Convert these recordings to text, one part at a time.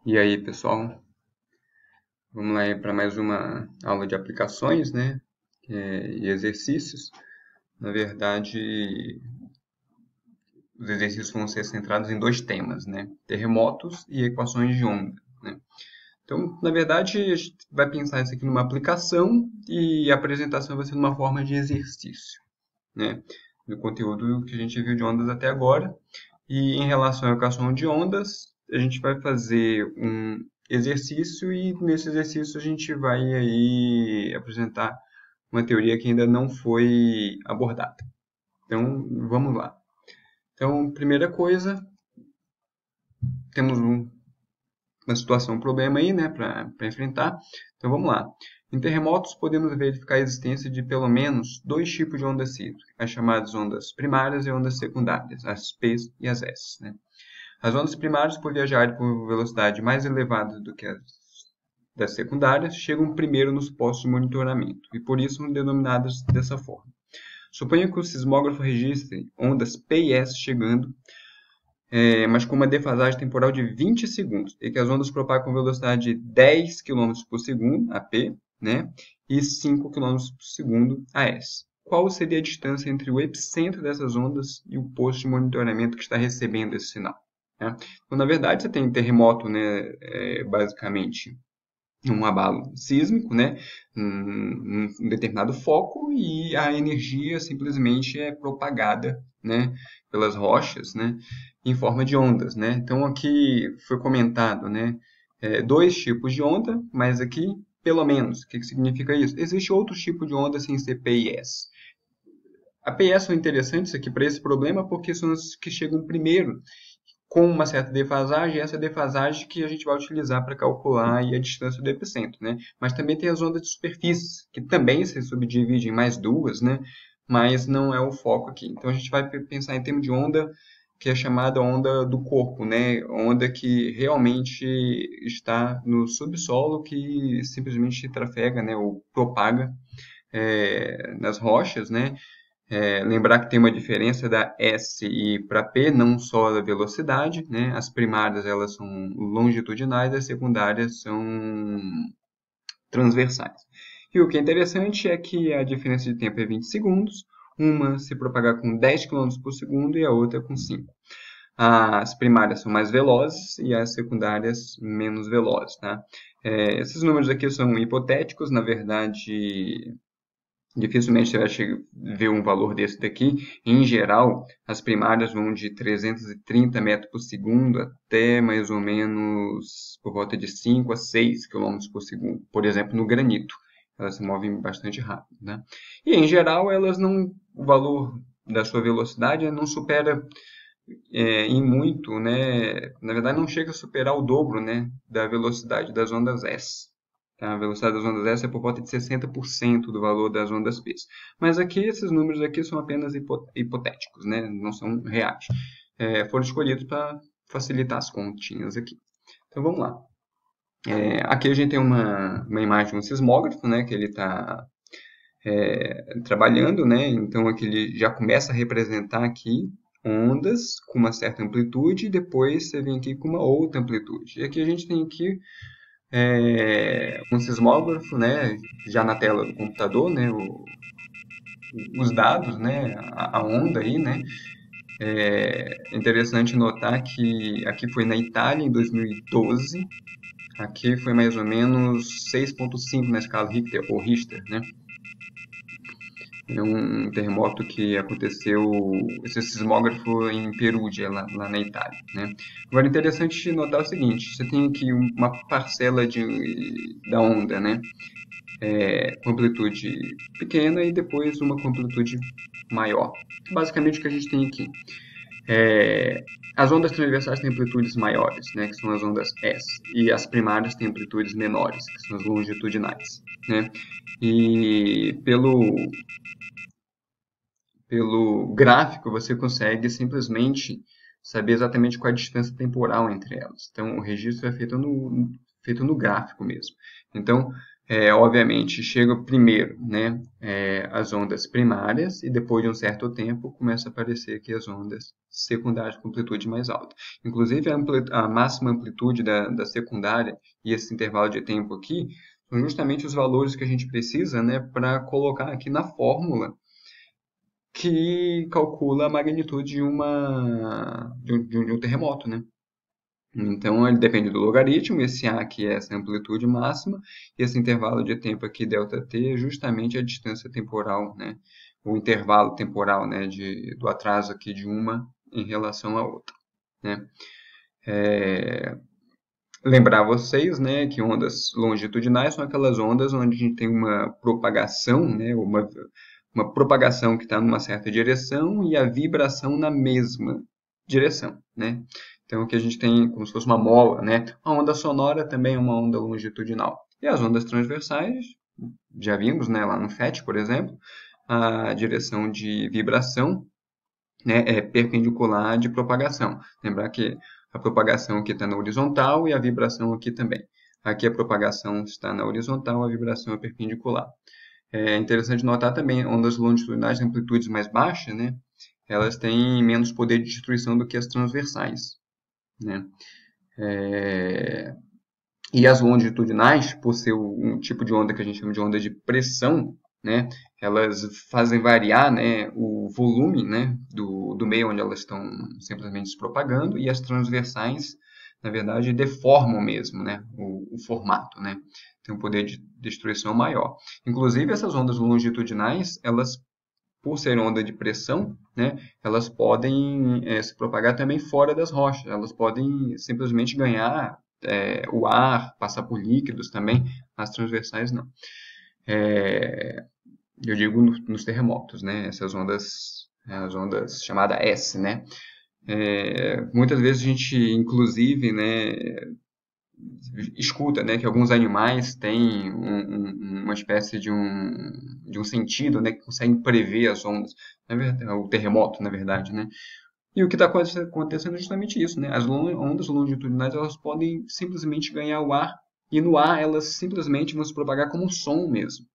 E aí, pessoal? Vamos lá para mais uma aula de aplicações, né? E exercícios. Na verdade, os exercícios vão ser centrados em dois temas, né? Terremotos e equações de onda, né? Então, na verdade, a gente vai pensar isso aqui numa aplicação e a apresentação vai ser numa forma de exercício, né? Do conteúdo que a gente viu de ondas até agora. E em relação à equação de ondas, a gente vai fazer um exercício e nesse exercício a gente vai aí apresentar uma teoria que ainda não foi abordada. Então, vamos lá. Então, primeira coisa, temos uma situação, um problema aí, né, para enfrentar. Então, vamos lá. Em terremotos, podemos verificar a existência de pelo menos dois tipos de ondas sísmicas, as chamadas ondas primárias e ondas secundárias, as P's e as S's, né? As ondas primárias, por viajarem por velocidade mais elevada do que as das secundárias, chegam primeiro nos postos de monitoramento e por isso são denominadas dessa forma. Suponha que o sismógrafo registre ondas P e S chegando, mas com uma defasagem temporal de 20 segundos, e que as ondas propagam com velocidade de 10 km por segundo, a P, né, e 5 km por segundo, a S. Qual seria a distância entre o epicentro dessas ondas e o posto de monitoramento que está recebendo esse sinal? Né? Então, na verdade, você tem terremoto, né, basicamente um abalo sísmico, né, um determinado foco e a energia simplesmente é propagada, né, pelas rochas, né, em forma de ondas, né. Então aqui foi comentado, né, dois tipos de onda, mas aqui pelo menos. O que significa isso? Existe outro tipo de onda sem ser P e S. A P e S são interessantes aqui para esse problema porque são as que chegam primeiro com uma certa defasagem, essa defasagem que a gente vai utilizar para calcular aí a distância do epicentro, né? Mas também tem as ondas de superfície, que também se subdividem em mais duas, né? Mas não é o foco aqui. Então a gente vai pensar em termos de onda que é chamada onda do corpo, né? Onda que realmente está no subsolo, que simplesmente trafega, né? Ou propaga nas rochas, né? Lembrar que tem uma diferença da S e para P, não só da velocidade, né? As primárias elas são longitudinais, as secundárias são transversais. E o que é interessante é que a diferença de tempo é 20 segundos, uma se propagar com 10 km por segundo e a outra com 5. As primárias são mais velozes e as secundárias menos velozes, tá? Esses números aqui são hipotéticos, na verdade, dificilmente você vai ver um valor desse daqui. Em geral, as primárias vão de 330 metros por segundo até mais ou menos por volta de 5 a 6 quilômetros por segundo. Por exemplo, no granito, elas se movem bastante rápido, né? E em geral, elas não, o valor da sua velocidade não supera em muito, né? Na verdade, não chega a superar o dobro, né, da velocidade das ondas S. Tá? A velocidade das ondas S é por volta de 60% do valor das ondas P. Mas aqui, esses números aqui são apenas hipotéticos, né? Não são reais. Foram escolhidos para facilitar as continhas aqui. Então, vamos lá. Aqui a gente tem uma imagem de um sismógrafo, né, que ele está trabalhando, né? Então aqui ele já começa a representar aqui ondas com uma certa amplitude e depois você vem aqui com uma outra amplitude. E aqui a gente tem aqui um sismógrafo, né? Já na tela do computador, né? Os dados, né? A onda aí, né? É interessante notar que aqui foi na Itália em 2012. Aqui foi mais ou menos 6,5 na escala Richter ou Richter, né? É um terremoto que aconteceu, esse sismógrafo em Perugia, lá na Itália, né? Agora, interessante notar o seguinte, você tem aqui uma parcela da onda, né? Com amplitude pequena e depois uma com amplitude maior. Basicamente, o que a gente tem aqui. As ondas transversais têm amplitudes maiores, né, que são as ondas S, e as primárias têm amplitudes menores, que são as longitudinais, né? E pelo gráfico, você consegue simplesmente saber exatamente qual é a distância temporal entre elas. Então, o registro é feito no gráfico mesmo. Então, obviamente, chega primeiro, né, as ondas primárias e depois de um certo tempo começa a aparecer aqui as ondas secundárias com amplitude mais alta. Inclusive, a máxima amplitude da secundária e esse intervalo de tempo aqui são justamente os valores que a gente precisa, né, para colocar aqui na fórmula que calcula a magnitude de um terremoto, né? Então, ele depende do logaritmo, esse A aqui é essa amplitude máxima, e esse intervalo de tempo aqui, ΔT, é justamente a distância temporal, né? O intervalo temporal, né, do atraso aqui de uma em relação à outra, né? Lembrar vocês, né, que ondas longitudinais são aquelas ondas onde a gente tem uma propagação, né, uma propagação que está numa certa direção e a vibração na mesma direção, né? Então, aqui a gente tem como se fosse uma mola, né? A onda sonora também é uma onda longitudinal. E as ondas transversais, já vimos, né, lá no FET, por exemplo, a direção de vibração, né, é perpendicular de propagação. Lembrar que a propagação aqui está na horizontal e a vibração aqui também. Aqui a propagação está na horizontal, a vibração é perpendicular. É interessante notar também ondas longitudinais de amplitudes mais baixas, né? Elas têm menos poder de destruição do que as transversais, né? E as longitudinais, por ser um tipo de onda que a gente chama de onda de pressão, né? Elas fazem variar, né, o volume, né, do meio onde elas estão simplesmente se propagando, e as transversais, na verdade, deformam mesmo, né, o formato, né? Tem um poder de destruição maior. Inclusive, essas ondas longitudinais, elas, por serem onda de pressão, né, elas podem se propagar também fora das rochas. Elas podem simplesmente ganhar o ar, passar por líquidos também. As transversais não. Eu digo nos terremotos, né? Essas ondas, as ondas chamadas S, né? Muitas vezes a gente, inclusive, né, escuta, né, que alguns animais têm uma espécie de um sentido, né, que conseguem prever as ondas, o terremoto, na verdade, né? E o que está acontecendo é justamente isso, né? As ondas longitudinais, elas podem simplesmente ganhar o ar, e no ar elas simplesmente vão se propagar como um som mesmo.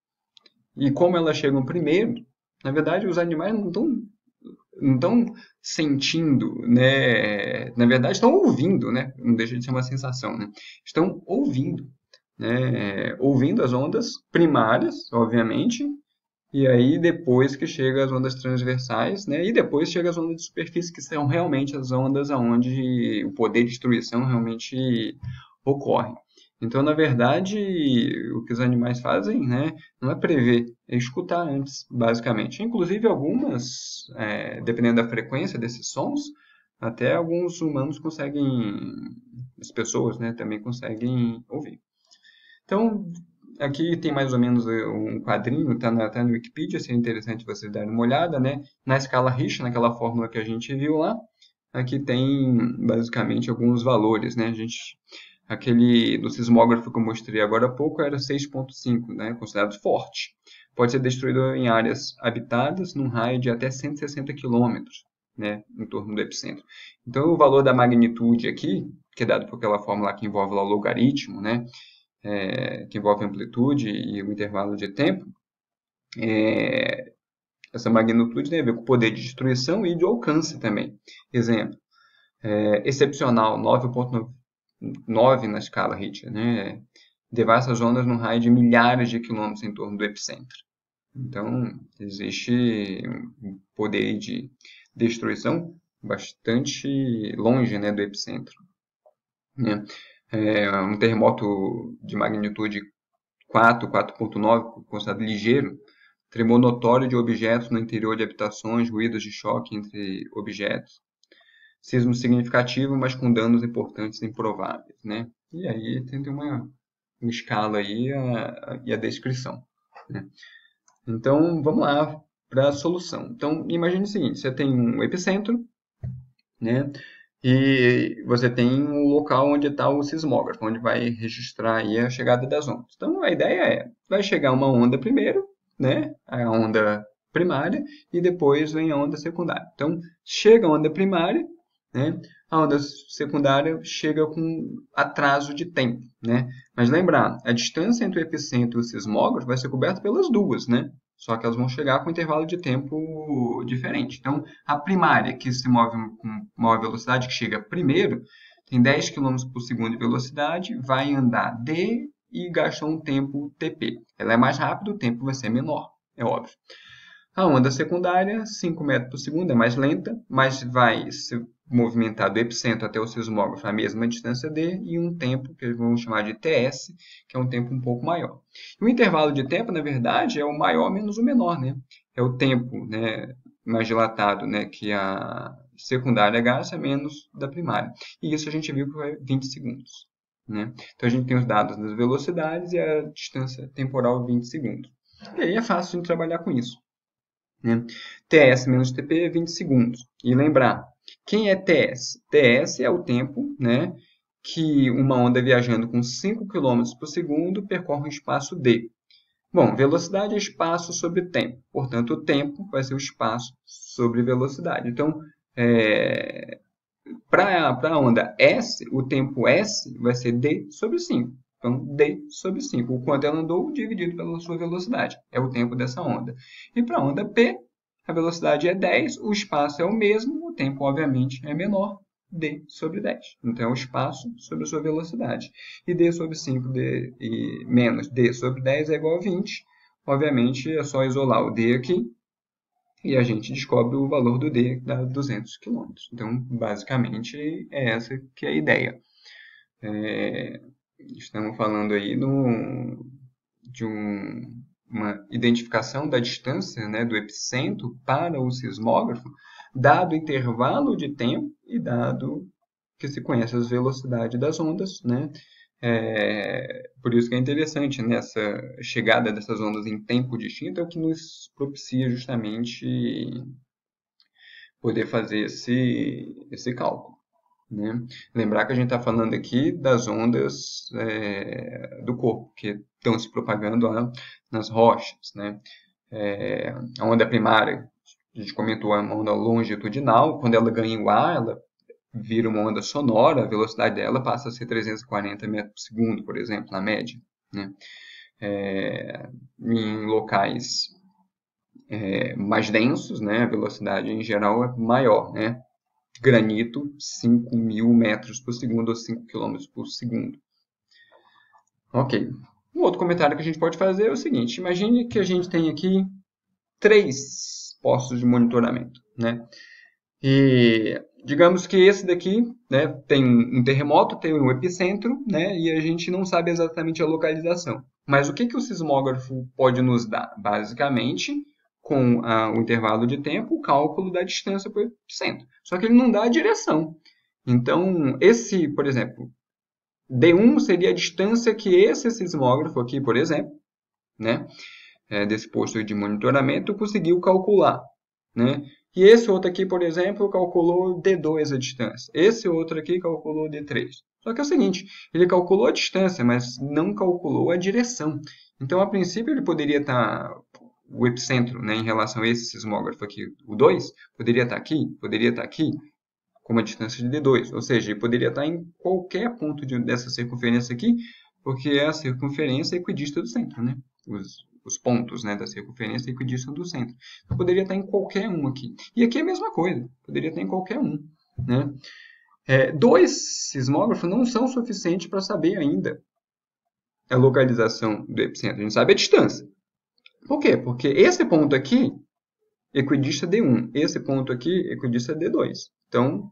E como elas chegam primeiro, na verdade os animais não estão sentindo, né? Na verdade estão ouvindo, né? Não deixa de ser uma sensação, né? Estão ouvindo, né? Ouvindo as ondas primárias, obviamente, e aí depois que chega as ondas transversais, né? E depois chega as ondas de superfície, que são realmente as ondas onde o poder de destruição realmente ocorre. Então, na verdade, o que os animais fazem, né, não é prever, é escutar antes, basicamente. Inclusive, algumas, dependendo da frequência desses sons, até alguns humanos conseguem, as pessoas, né, também conseguem ouvir. Então, aqui tem mais ou menos um quadrinho, está no Wikipedia, seria interessante vocês darem uma olhada, né? Na escala Richter, naquela fórmula que a gente viu lá, aqui tem basicamente alguns valores, né? Aquele do sismógrafo que eu mostrei agora há pouco era 6,5, né? Considerado forte. Pode ser destruído em áreas habitadas num raio de até 160 quilômetros, né? Em torno do epicentro. Então, o valor da magnitude aqui, que é dado por aquela fórmula que envolve lá o logaritmo, né? Que envolve amplitude e o intervalo de tempo, essa magnitude tem a ver com o poder de destruição e de alcance também. Exemplo, excepcional, 9,9 na escala Richter, né? Devasta as ondas num raio de milhares de quilômetros em torno do epicentro. Então, existe um poder de destruição bastante longe, né, do epicentro, né? Um terremoto de magnitude 4, 4,9, considerado ligeiro, tremor notório de objetos no interior de habitações, ruídos de choque entre objetos, sismo significativo, mas com danos importantes e improváveis, né? E aí tem uma escala aí e a descrição, né? Então, vamos lá para a solução. Então, imagine o seguinte, você tem um epicentro, né? E você tem um local onde está o sismógrafo, onde vai registrar aí a chegada das ondas. Então, a ideia vai chegar uma onda primeiro, né? A onda primária, e depois vem a onda secundária. Então, chega a onda primária, né? A onda secundária chega com atraso de tempo, né? Mas lembrar, a distância entre o epicentro e o sismógrafo vai ser coberta pelas duas, né? Só que elas vão chegar com um intervalo de tempo diferente. Então, a primária, que se move com maior velocidade, que chega primeiro, tem 10 km por segundo de velocidade, vai andar d e gasta um tempo tp. Ela é mais rápida, o tempo vai ser menor, é óbvio. A onda secundária, 5 metros por segundo, é mais lenta, mas vai se movimentar do epicentro até o sismógrafo a mesma distância d e um tempo que eles vão chamar de TS, que é um tempo um pouco maior. E o intervalo de tempo, na verdade, é o maior menos o menor, né? É o tempo, né, mais dilatado, né, que a secundária gasta menos da primária. E isso a gente viu que foi 20 segundos. Né? Então a gente tem os dados das velocidades e a distância temporal 20 segundos. E aí é fácil de trabalhar com isso. Né? TS menos TP é 20 segundos. E lembrar, quem é TS? TS é o tempo, né, que uma onda viajando com 5 km por segundo percorre um espaço d. Bom, velocidade é espaço sobre tempo. Portanto, o tempo vai ser o espaço sobre velocidade. Então, para a onda S, o tempo S vai ser d sobre 5. Então, d sobre 5. O quanto ela andou dividido pela sua velocidade. É o tempo dessa onda. E para a onda P, a velocidade é 10, o espaço é o mesmo, o tempo, obviamente, é menor, d sobre 10. Então, é o espaço sobre a sua velocidade. E d sobre 5 e menos d sobre 10 é igual a 20. Obviamente, é só isolar o d aqui. E a gente descobre o valor do d, que dá 200 km. Então, basicamente, é essa que é a ideia. Estamos falando aí de uma identificação da distância, né, do epicentro para o sismógrafo, dado o intervalo de tempo e dado que se conhece as velocidades das ondas, né? Por isso que é interessante nessa chegada dessas ondas em tempo distinto, é o que nos propicia justamente poder fazer esse cálculo. Né? Lembrar que a gente está falando aqui das ondas do corpo, que estão se propagando lá nas rochas. Né? A onda primária, a gente comentou, é uma onda longitudinal. Quando ela ganha o ar, ela vira uma onda sonora, a velocidade dela passa a ser 340 metros por segundo, por exemplo, na média. Né? Em locais mais densos, né, a velocidade em geral é maior. Né? Granito, 5.000 metros por segundo ou 5 km por segundo. Ok. Um outro comentário que a gente pode fazer é o seguinte. Imagine que a gente tem aqui 3 postos de monitoramento. Né? E digamos que esse daqui, né, tem um terremoto, tem um epicentro, né, e a gente não sabe exatamente a localização. Mas o que o sismógrafo pode nos dar? Basicamente, com o intervalo de tempo, o cálculo da distância para o epicentro. Só que ele não dá a direção. Então, esse, por exemplo, D1 seria a distância que esse sismógrafo aqui, por exemplo, né, desse posto de monitoramento, conseguiu calcular. Né? E esse outro aqui, por exemplo, calculou D2 a distância. Esse outro aqui calculou D3. Só que é o seguinte, ele calculou a distância, mas não calculou a direção. Então, a princípio, ele poderia estar... O epicentro, né, em relação a esse sismógrafo aqui, o 2, poderia estar aqui, com uma distância de D2. Ou seja, ele poderia estar em qualquer ponto dessa circunferência aqui, porque é a circunferência equidista do centro. Né? Os pontos, né, da circunferência equidistam do centro. Então, poderia estar em qualquer um aqui. E aqui é a mesma coisa, poderia estar em qualquer um. Né? 2 sismógrafos não são suficientes para saber ainda a localização do epicentro. A gente sabe a distância. Por quê? Porque esse ponto aqui, equidista D1. Esse ponto aqui, equidista D2. Então,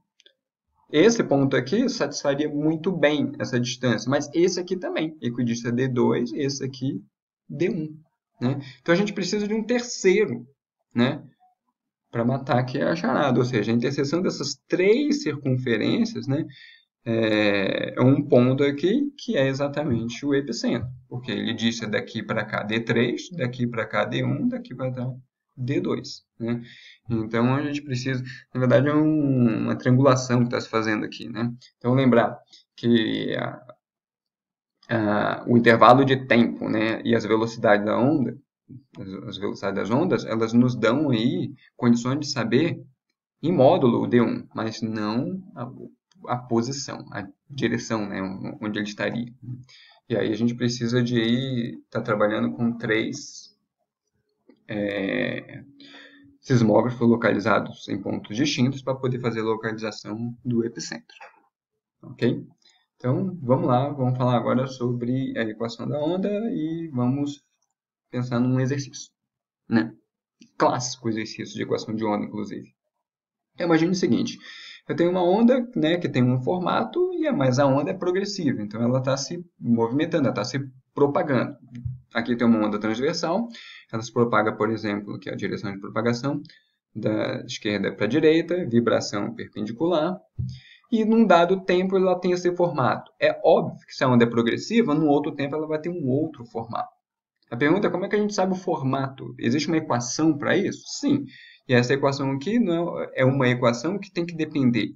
esse ponto aqui satisfaria muito bem essa distância. Mas esse aqui também, equidista D2, esse aqui D1. Né? Então, a gente precisa de um terceiro, né, para matar aqui a charada. Ou seja, a interseção dessas 3 circunferências, né, é um ponto aqui que é exatamente o epicentro. Porque ele disse daqui para cá D3, daqui para cá D1, daqui para cá D2. Né? Então, a gente precisa... Na verdade, é uma triangulação que está se fazendo aqui. Né? Então, lembrar que o intervalo de tempo, né, e as velocidades da onda, as velocidades das ondas, elas nos dão aí condições de saber em módulo o D1, mas não a posição, a direção, né, onde ele estaria. E aí a gente precisa de estar trabalhando com 3 sismógrafos localizados em pontos distintos para poder fazer a localização do epicentro. Ok? Então, vamos lá, vamos falar agora sobre a equação da onda e vamos pensar num exercício, né? Clássico exercício de equação de onda, inclusive. Então, imagine o seguinte, eu tenho uma onda, né, que tem um formato, mas a onda é progressiva, então ela está se movimentando, ela está se propagando. Aqui tem uma onda transversal, ela se propaga, por exemplo, que é a direção de propagação, da esquerda para a direita, vibração perpendicular, e num dado tempo ela tem esse formato. É óbvio que se a onda é progressiva, num outro tempo ela vai ter um outro formato. A pergunta é como é que a gente sabe o formato? Existe uma equação para isso? Sim. E essa equação aqui não é uma equação que tem que depender,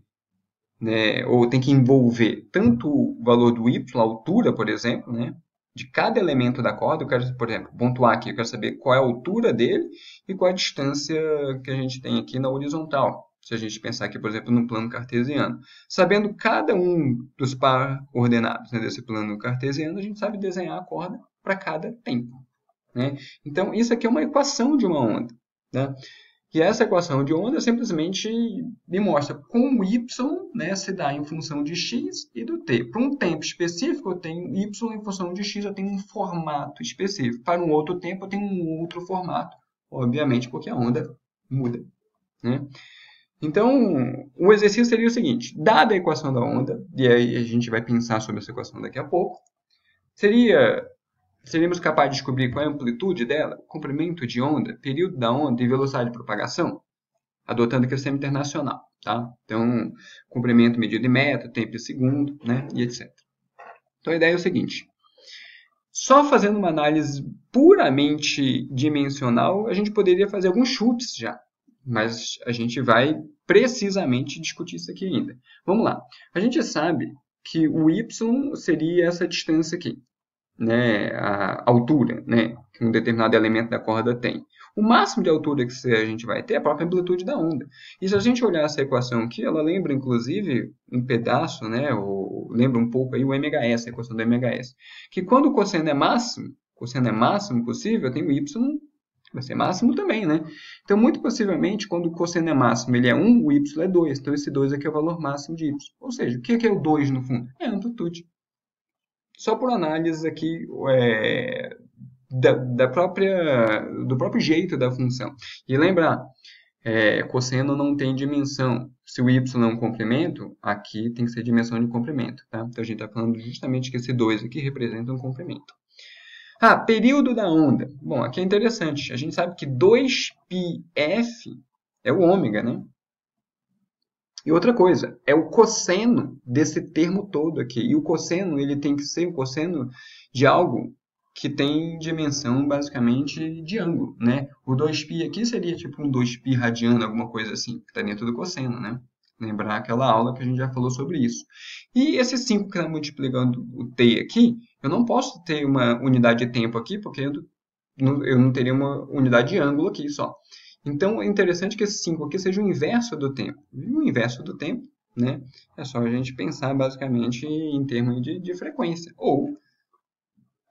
né, ou tem que envolver tanto o valor do y, a altura, por exemplo, né, de cada elemento da corda. Eu quero, por exemplo, pontuar aqui, eu quero saber qual é a altura dele e qual é a distância que a gente tem aqui na horizontal. Se a gente pensar aqui, por exemplo, no plano cartesiano. Sabendo cada um dos par coordenados, né, desse plano cartesiano, a gente sabe desenhar a corda para cada tempo, né? Então, isso aqui é uma equação de uma onda, né? E essa equação de onda simplesmente me mostra como y, né, se dá em função de x e do t. Para um tempo específico, eu tenho y em função de x, eu tenho um formato específico. Para um outro tempo, eu tenho um outro formato, obviamente, porque a onda muda, né? Então, o exercício seria o seguinte, dada a equação da onda, e aí a gente vai pensar sobre essa equação daqui a pouco, seríamos capazes de descobrir qual é a amplitude dela, comprimento de onda, período da onda e velocidade de propagação, adotando o crescimento internacional, tá? Então, comprimento medido em metro, tempo em segundo, né, e etc. Então, a ideia é o seguinte, só fazendo uma análise puramente dimensional, a gente poderia fazer alguns chutes já, mas a gente vai precisamente discutir isso aqui ainda. Vamos lá. A gente sabe que o y seria essa distância aqui, né, a altura, né, que um determinado elemento da corda tem. O máximo de altura que a gente vai ter é a própria amplitude da onda. E se a gente olhar essa equação aqui, ela lembra inclusive um pedaço, né, ou lembra um pouco aí o MHS, a equação do MHS, que quando o cosseno é máximo possível, tem o y vai ser máximo também, né? Então, muito possivelmente, quando o cosseno é máximo, ele é 1, o y é 2. Então, esse 2 aqui é o valor máximo de y. Ou seja, o que é o 2 no fundo? É a amplitude. Só por análise aqui do próprio jeito da função. E lembrar, cosseno não tem dimensão. Se o y é um comprimento, aqui tem que ser dimensão de comprimento. Tá? Então, a gente está falando justamente que esse 2 aqui representa um comprimento. Período da onda. Bom, aqui é interessante. A gente sabe que 2πf é o ômega, né? E outra coisa, é o cosseno desse termo todo aqui. E o cosseno, ele tem que ser o cosseno de algo que tem dimensão, basicamente, de ângulo, né? O 2π aqui seria tipo um 2π radiano, alguma coisa assim, que está dentro do cosseno, né? Lembrar aquela aula que a gente já falou sobre isso. E esse 5 que está multiplicando o t aqui, eu não posso ter uma unidade de tempo aqui, porque eu não teria uma unidade de ângulo aqui só. Então, é interessante que esse 5 aqui seja o inverso do tempo. E o inverso do tempo, né, é só a gente pensar basicamente em termos de frequência. Ou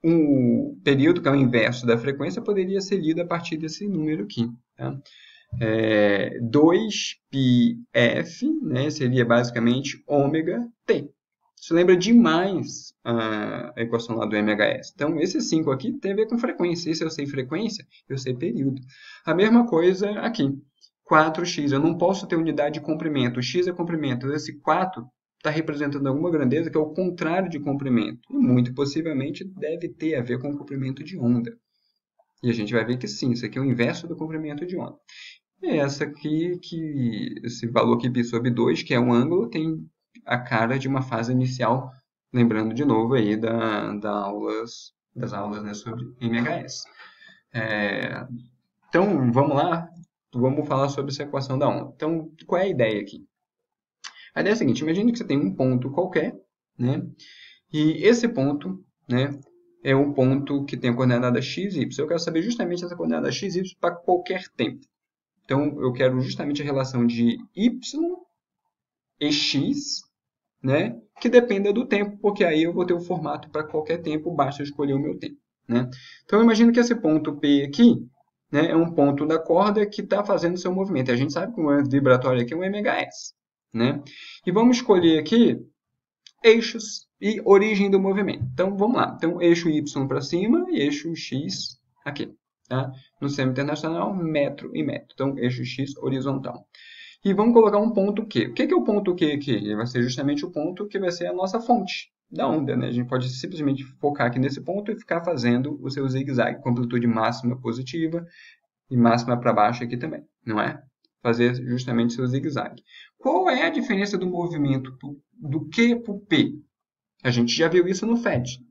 um período que é o inverso da frequência poderia ser lido a partir desse número aqui. Tá? 2πf, né, seria basicamente ômega t. Isso lembra demais a equação lá do MHS. Então, esse 5 aqui tem a ver com frequência. E se eu sei frequência, eu sei período. A mesma coisa aqui. 4x. Eu não posso ter unidade de comprimento. O x é comprimento. Esse 4 está representando alguma grandeza que é o contrário de comprimento. E muito possivelmente deve ter a ver com o comprimento de onda. E a gente vai ver que sim, isso aqui é o inverso do comprimento de onda. E essa aqui, esse valor aqui π sobre 2, que é um ângulo, tem a cara de uma fase inicial, lembrando de novo aí das aulas, né, sobre MHS. Então, vamos lá, vamos falar sobre essa equação da onda. Então, qual é a ideia aqui? A ideia é a seguinte, imagine que você tem um ponto qualquer, né, e esse ponto, né, é um ponto que tem a coordenada x e y. Eu quero saber justamente essa coordenada x e y para qualquer tempo. Então, eu quero justamente a relação de y e x né, que dependa do tempo, porque aí eu vou ter o formato para qualquer tempo, basta escolher o meu tempo. Né? Então, imagina que esse ponto P aqui, né, é um ponto da corda que está fazendo seu movimento. E a gente sabe que o momento vibratório aqui é um MHz. Né? E vamos escolher aqui eixos e origem do movimento. Então, vamos lá. Então, eixo Y para cima e eixo X aqui. Tá? No sistema internacional, metro e metro. Então, eixo X horizontal. E vamos colocar um ponto Q. O que é o ponto Q aqui? Ele vai ser justamente o ponto que vai ser a nossa fonte da onda. Né? A gente pode simplesmente focar aqui nesse ponto e ficar fazendo o seu zigue-zague com amplitude máxima positiva e máxima para baixo aqui também, não é? Fazer justamente o seu zigue-zague. Qual é a diferença do movimento do Q para o P? A gente já viu isso no FET.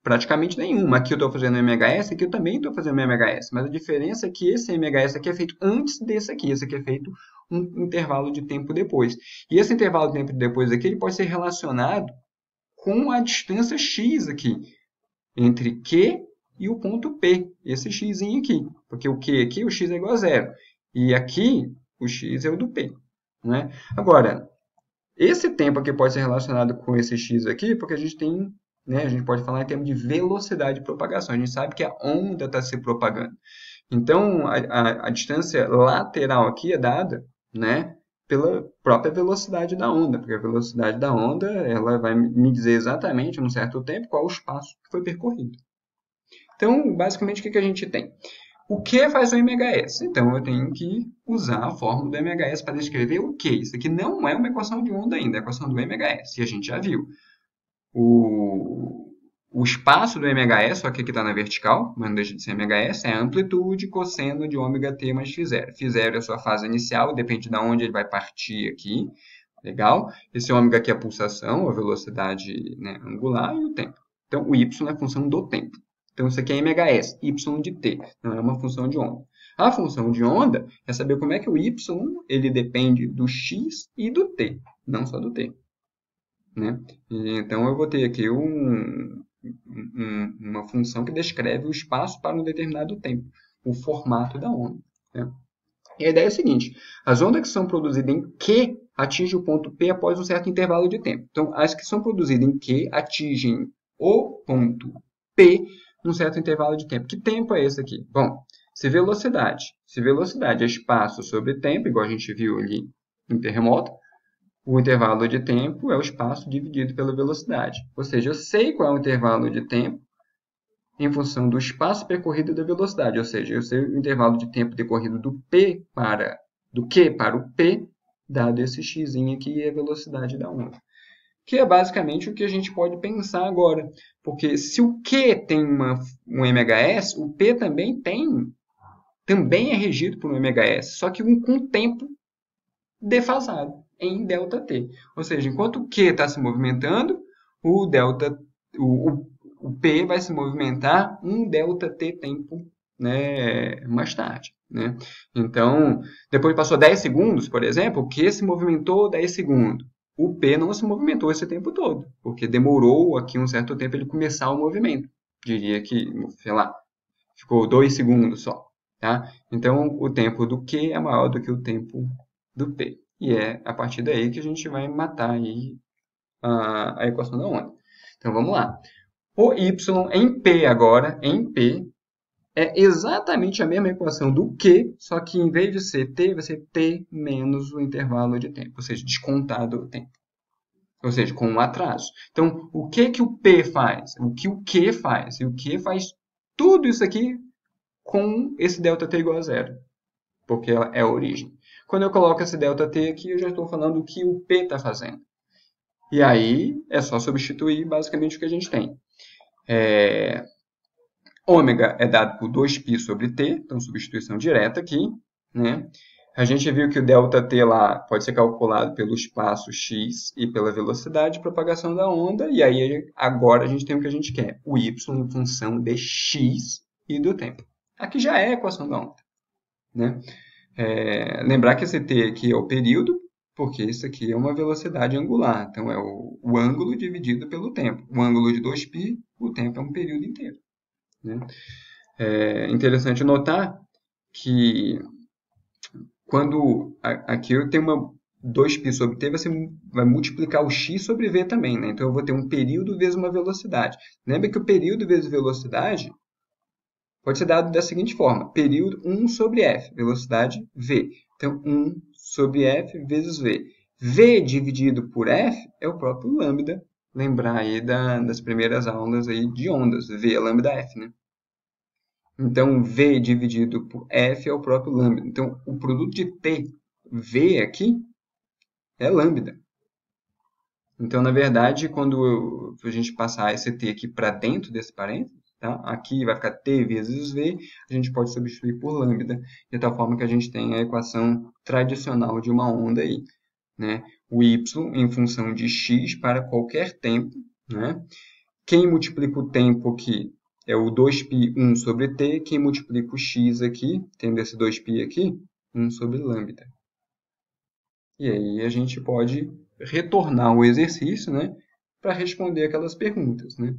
Praticamente nenhuma. Aqui eu estou fazendo MHS, aqui eu também estou fazendo MHS. Mas a diferença é que esse MHS aqui é feito antes desse aqui. Esse aqui é feito um intervalo de tempo depois. E esse intervalo de tempo depois aqui ele pode ser relacionado com a distância x aqui. Entre Q e o ponto P. Esse x aqui. Porque o Q aqui, o x é igual a zero. E aqui, o x é o do P. Né? Agora, esse tempo aqui pode ser relacionado com esse x aqui, porque a gente tem... Né? A gente pode falar em termos de velocidade de propagação. A gente sabe que a onda está se propagando. Então, a distância lateral aqui é dada, né, pela própria velocidade da onda, porque a velocidade da onda ela vai me dizer exatamente, num certo tempo, qual o espaço que foi percorrido. Então, basicamente, o que a gente tem? O que faz o MHS? Então, eu tenho que usar a fórmula do MHS para descrever o que. Isso aqui não é uma equação de onda ainda, é a equação do MHS, e a gente já viu. O espaço do MHS, só que aqui está na vertical, mas não deixa de ser MHS, é a amplitude cosseno de ômega t mais φ0. φ0 é a sua fase inicial, depende de onde ele vai partir aqui. Legal? Esse ômega aqui é a pulsação, a velocidade, né, angular e o tempo. Então, o y é a função do tempo. Então, isso aqui é MHS, y de t, não é uma função de onda. A função de onda é saber como é que o y ele depende do x e do t, não só do t. Né? Então, eu vou ter aqui uma função que descreve o espaço para um determinado tempo, o formato da onda. Né? E a ideia é a seguinte, as ondas que são produzidas em Q atingem o ponto P após um certo intervalo de tempo. Então, as que são produzidas em Q atingem o ponto P num certo intervalo de tempo. Que tempo é esse aqui? Bom, se velocidade é espaço sobre tempo, igual a gente viu ali em terremoto, o intervalo de tempo é o espaço dividido pela velocidade. Ou seja, eu sei qual é o intervalo de tempo em função do espaço percorrido e da velocidade. Ou seja, eu sei o intervalo de tempo decorrido do Q para o P, dado esse x aqui e a velocidade da onda. Que é basicamente o que a gente pode pensar agora. Porque se o Q tem um MHS, o P também é regido por um MHS, só que com tempo defasado em ΔT. Ou seja, enquanto o Q está se movimentando, o P vai se movimentar um ΔT tempo, né, mais tarde. Né? Então, depois passou 10 segundos, por exemplo, o Q se movimentou 10 segundos. O P não se movimentou esse tempo todo, porque demorou aqui um certo tempo ele começar o movimento. Diria que, sei lá, ficou 2 segundos só. Tá? Então, o tempo do Q é maior do que o tempo do P. E é a partir daí que a gente vai matar aí a equação da onda. Então, vamos lá. O y em P agora, em P, é exatamente a mesma equação do Q, só que em vez de ser T, vai ser T menos o intervalo de tempo, ou seja, descontado o tempo. Ou seja, com um atraso. Então, o que o P faz? O que o Q faz? E o Q faz tudo isso aqui com esse ΔT igual a zero, porque ela é a origem. Quando eu coloco esse ΔT aqui, eu já estou falando o que o P está fazendo. E aí, é só substituir basicamente o que a gente tem. Ômega é dado por 2π sobre t, então substituição direta aqui. Né? A gente viu que o ΔT lá pode ser calculado pelo espaço x e pela velocidade de propagação da onda, e aí agora a gente tem o que a gente quer, o y em função de x e do tempo. Aqui já é a equação da onda. Né? Lembrar que esse t aqui é o período, porque isso aqui é uma velocidade angular, então é o ângulo dividido pelo tempo. O ângulo de 2π, o tempo é um período inteiro. Né? É interessante notar que quando aqui eu tenho 2π sobre t, você vai multiplicar o x sobre v também, né? Então, eu vou ter um período vezes uma velocidade. Lembra que o período vezes velocidade pode ser dado da seguinte forma. Período 1 sobre f, velocidade v. Então, 1 sobre f vezes v. V dividido por f é o próprio lambda. Lembrar aí das primeiras aulas aí de ondas. V é lambda f, né? Então, v dividido por f é o próprio lambda. Então, o produto de t, v aqui, é lambda. Então, na verdade, quando a gente passar esse t aqui para dentro desse parênteses, tá? Aqui vai ficar t vezes v, a gente pode substituir por lambda, de tal forma que a gente tem a equação tradicional de uma onda aí, né? O y em função de x para qualquer tempo, né? Quem multiplica o tempo aqui é o 2π 1 sobre t, quem multiplica o x aqui, tendo esse 2π aqui, 1 sobre lambda. E aí a gente pode retornar o exercício, né, para responder aquelas perguntas, né?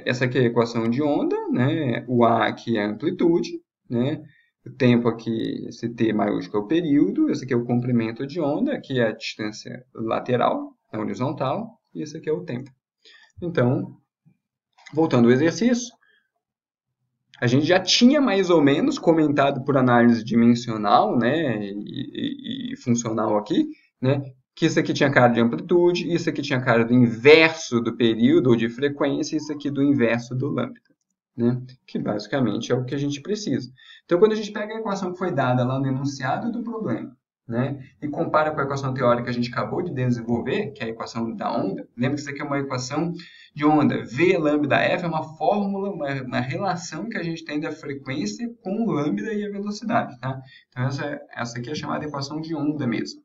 Essa aqui é a equação de onda, né? O A aqui é a amplitude, né? O tempo aqui, esse t maiúsculo é o período, esse aqui é o comprimento de onda, aqui é a distância lateral, a horizontal, e esse aqui é o tempo. Então, voltando ao exercício, a gente já tinha mais ou menos comentado por análise dimensional, né, e funcional aqui, né, que isso aqui tinha cara de amplitude, isso aqui tinha cara do inverso do período ou de frequência, e isso aqui do inverso do lambda, né, que basicamente é o que a gente precisa. Então, quando a gente pega a equação que foi dada lá no enunciado do problema, né, e compara com a equação teórica que a gente acabou de desenvolver, que é a equação da onda, lembra que isso aqui é uma equação de onda. V lambda f é uma fórmula, uma relação que a gente tem da frequência com o lambda e a velocidade. Tá? Então, essa aqui é chamada equação de onda mesmo.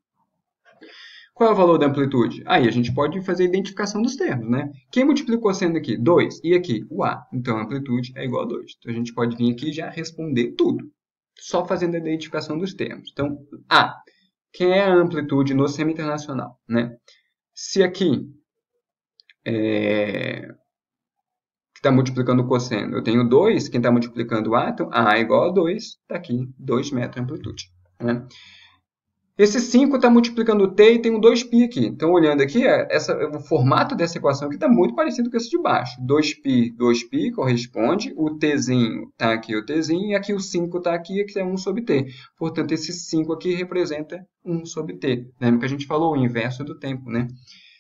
Qual é o valor da amplitude? Aí a gente pode fazer a identificação dos termos, né? Quem multiplicou sendo aqui? 2. E aqui? O A. Então, a amplitude é igual a 2. Então, a gente pode vir aqui e já responder tudo, só fazendo a identificação dos termos. Então, A. Quem é a amplitude no sistema internacional, né? Se aqui que está multiplicando o cosseno, eu tenho 2, quem está multiplicando A, então A é igual a 2, está aqui 2 metros de amplitude, né? Esse 5 está multiplicando o T e tem um 2π aqui. Então, olhando aqui, o formato dessa equação aqui está muito parecido com esse de baixo. 2π, 2π corresponde, o Tzinho está aqui, o Tzinho, e aqui o 5 está aqui, que é 1 sobre T. Portanto, esse 5 aqui representa 1 sobre T. Lembra que a gente falou o inverso do tempo, né?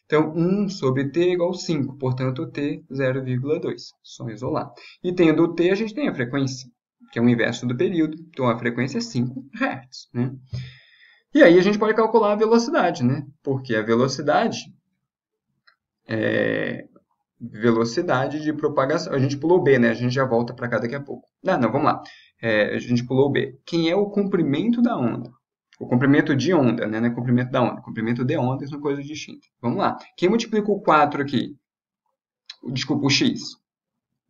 Então, 1 sobre t é igual a 5, portanto, t 0,2. Só isolar. E tendo o t, a gente tem a frequência, que é o inverso do período. Então, a frequência é 5 Hz. Né? E aí, a gente pode calcular a velocidade, né? Porque a velocidade é velocidade de propagação. A gente pulou B, né? A gente já volta para cá daqui a pouco. Não, vamos lá. A gente pulou B. Quem é o comprimento da onda? O comprimento de onda, né? Não é comprimento da onda. Comprimento de onda são coisas distintas. Vamos lá. Quem multiplica o 4 aqui? Desculpa, o x.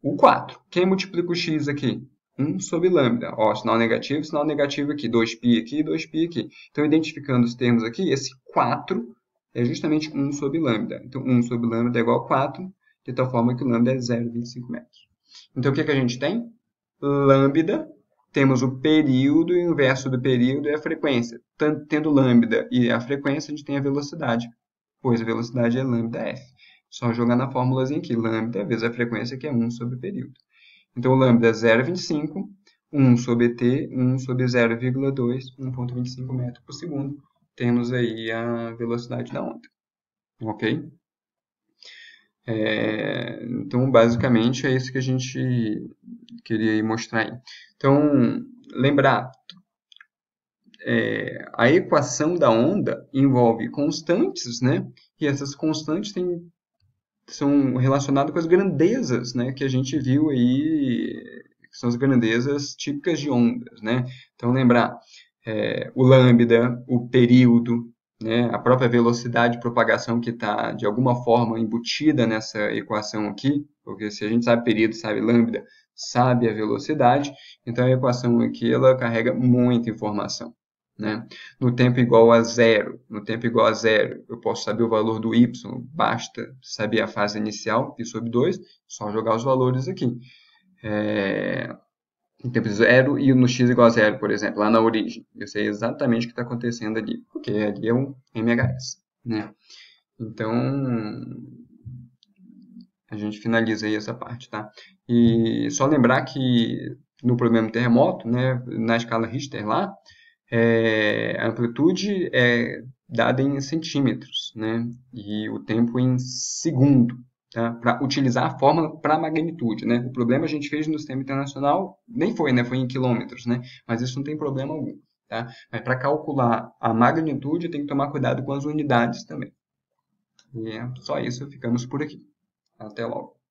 O 4. Quem multiplica o x aqui? 1 sobre lambda. Ó, sinal negativo aqui. 2π aqui, 2π aqui. Então, identificando os termos aqui, esse 4 é justamente 1 sobre lambda. Então, 1 sobre lambda é igual a 4, de tal forma que o lambda é 0,25 metros. Então, o que a gente tem? Lambda. Temos o período, e o inverso do período é a frequência. Tendo lambda e a frequência, a gente tem a velocidade, pois a velocidade é lambda f. Só jogar na fórmulazinha aqui, lambda vezes a frequência, que é 1 sobre o período. Então, o lambda é 0,25, 1 sobre t, 1 sobre 0,2, 1,25 metros por segundo. Temos aí a velocidade da onda. Ok? Então, basicamente, é isso que a gente queria mostrar aí. Então, lembrar, a equação da onda envolve constantes, né? E essas constantes são relacionadas com as grandezas, né? Que a gente viu aí, que são as grandezas típicas de ondas, né? Então, lembrar, o lambda, o período, né? A própria velocidade de propagação que está, de alguma forma, embutida nessa equação aqui, porque se a gente sabe período, sabe lambda, sabe a velocidade, então a equação aqui ela carrega muita informação. Né? No tempo igual a zero, eu posso saber o valor do y, basta saber a fase inicial, π sobre 2, só jogar os valores aqui. em tempo zero e no x igual a zero, por exemplo, lá na origem. Eu sei exatamente o que está acontecendo ali, porque ali é um MHz, né? Então, a gente finaliza aí essa parte, tá? E só lembrar que no problema terremoto, né, na escala Richter lá, a amplitude é dada em centímetros, né? E o tempo em segundo, tá? Para utilizar a fórmula para magnitude, né? O problema a gente fez no sistema internacional, nem foi, né? Foi em quilômetros, né? Mas isso não tem problema algum, tá? Mas para calcular a magnitude tem que tomar cuidado com as unidades também. E é só isso, ficamos por aqui. Até logo.